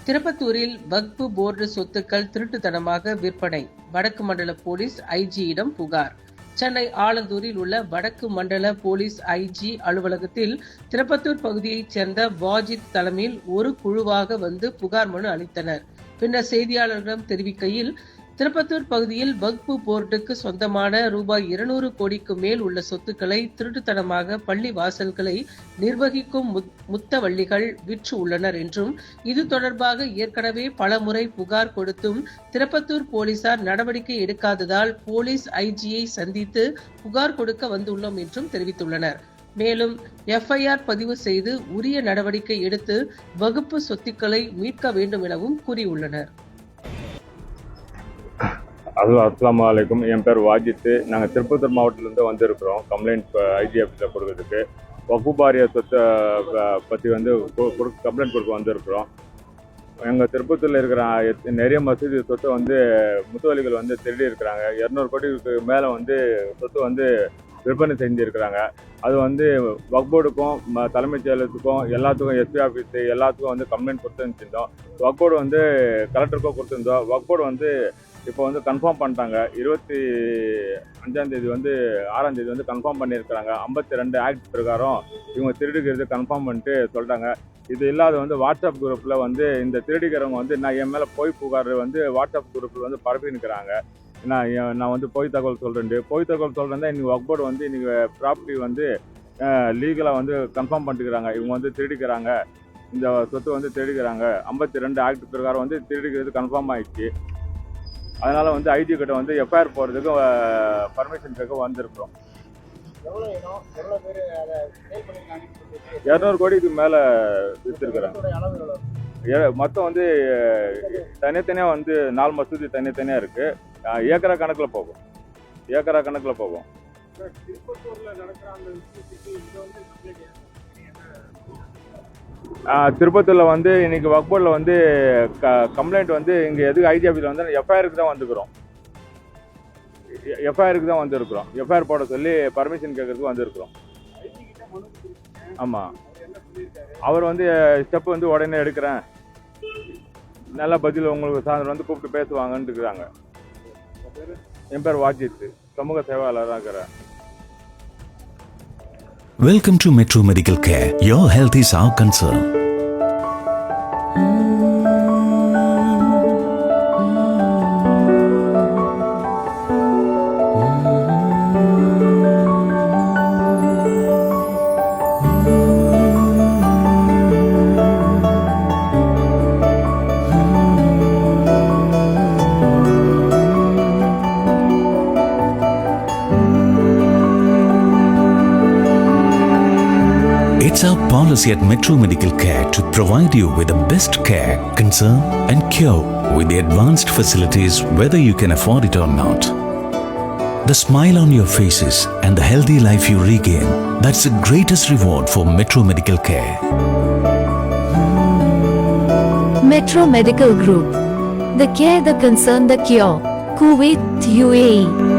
திருப்பத்தூரில் வக்பு போர்டு சொத்துக்கள் திருட்டுத்தனமாக விற்பனை. வடக்கு மண்டல போலீஸ் ஐஜியிடம் புகார். சென்னை ஆலந்தூரில் உள்ள வடக்கு மண்டல போலீஸ் ஐஜி அலுவலகத்தில் திருப்பத்தூர் பகுதியைச் சேர்ந்த வாஜித் தலைமையில் ஒரு குழுவாக வந்து புகார் மனு அளித்தனர். பின்னர் செய்தியாளர்களிடம் தெரிவிக்கையில், திருப்பத்தூர் பகுதியில் வக்பு போர்டுக்கு சொந்தமான ரூபாய் 200 கோடிக்கு மேல் உள்ள சொத்துக்களை திருட்டுத்தனமாக பள்ளி வாசல்களை நிர்வகிக்கும் முத்தவள்ளிகள் விற்று உள்ளனர் என்றும், இது தொடர்பாக ஏற்கனவே பல முறை புகார் கொடுத்தும் திருப்பத்தூர் போலீசார் நடவடிக்கை எடுக்காததால் போலீஸ் ஐஜியை சந்தித்து புகார் கொடுக்க வந்துள்ளோம் என்றும் தெரிவித்துள்ளனர். மேலும் எஃப்ஐஆர் பதிவு செய்து உரிய நடவடிக்கை எடுத்து வகுப்பு சொத்துக்களை மீட்க வேண்டும் எனவும் கூறியுள்ளனர். அஸ்ஸலாமு அலைக்கும். என் பேர் வாஜித்து. நாங்கள் திருப்பத்தூர் மாவட்டத்திலேருந்து வந்திருக்கிறோம் கம்ப்ளைண்ட் ஐஜி ஆஃபீஸில் கொடுக்கறதுக்கு. வக்பு வாரிய சொத்தை பற்றி வந்து கம்ப்ளைண்ட் கொடுக்க வந்திருக்கிறோம். எங்கள் திருப்பத்தூரில் இருக்கிற நிறைய மசூதி சொத்தை வந்து முத்துவலிகள் வந்து திருடி இருக்கிறாங்க. 200 கோடிக்கு மேலே வந்து சொத்து வந்து விற்பனை செஞ்சுருக்கிறாங்க. அது வந்து வக்போர்டுக்கும் தலைமைச் செயலகத்துக்கும் எல்லாத்துக்கும் எஸ்பி ஆஃபீஸு எல்லாத்துக்கும் வந்து கம்ப்ளைண்ட் கொடுத்துருந்துருந்தோம். வக்போர்டு வந்து கலெக்டருக்கும் கொடுத்துருந்தோம். வக்போர்டு வந்து இப்போ வந்து கன்ஃபார்ம் பண்ணிட்டாங்க. 25ஆம் தேதி வந்து 6ஆம் தேதி வந்து கன்ஃபார்ம் பண்ணியிருக்கிறாங்க. 52 ஆக்ட் பிரகாரம் இவங்க திருடிக்கிறது கன்ஃபார்ம் பண்ணிட்டு சொல்லிட்டாங்க. இது இல்லாத வந்து வாட்ஸ்அப் குரூப்பில் வந்து இந்த திருடிக்கிறவங்க வந்து நான் என் மேலே போய் புகார் வந்து வாட்ஸ்அப் குரூப்பில் வந்து பரப்பினுக்கிறாங்க. நான் வந்து பொய் தகவல் சொல்கிறேன். இன்றைக்கி வக்போர்டு வந்து இன்றைக்கி ப்ராப்பர்ட்டி வந்து லீகலாக வந்து கன்ஃபார்ம் பண்ணிட்டுக்கிறாங்க. இவங்க வந்து திருடிக்கிறாங்க, இந்த சொத்து வந்து திருடிக்கிறாங்க. 52 ஆக்ட் பிரகாரம் வந்து திருடிக்கிறது கன்ஃபார்ம் ஆகிடுச்சு. அதனால் வந்து ஐடி கிட்ட வந்து எஃப்ஐஆர் போகிறதுக்கு பர்மிஷன் கேட்க வந்திருக்கிறோம். 200 கோடிக்கு மேலே விற்றுருக்குறாங்க. மொத்தம் வந்து தனித்தனியாக வந்து 4 மசூதி தனித்தனியாக இருக்குது. ஏக்கரா கணக்கில் போகும். திருப்பத்தூரில் வந்து இன்னைக்கு வக்போர்டில் வந்து கம்ப்ளைண்ட் வந்து இங்கே எதுக்கு ஐஜி ஆஃபீஸில் வந்து எஃப்ஐஆருக்கு தான் வந்திருக்கிறோம். எஃப்ஐஆர் போட சொல்லி பர்மிஷன் கேட்கறதுக்கு வந்திருக்கிறோம். ஆமாம், அவர் வந்து ஸ்டெப் வந்து உடனே எடுக்கிறேன், நல்ல பதில் உங்களுக்கு சாயந்தரம் வந்து கூப்பிட்டு பேசுவாங்கன்னு இருக்கிறாங்க. என் பேர் வாஜித், சமூக சேவாளராக இருக்கிறேன். Welcome to Metro Medical Care. Your health is our concern. It's our policy at Metro Medical Care to provide you with the best care, concern and cure with the advanced facilities whether you can afford it or not. The smile on your faces and the healthy life you regain, that's the greatest reward for Metro Medical Care. Metro Medical Group. The care, the concern, the cure. Kuwait, UAE.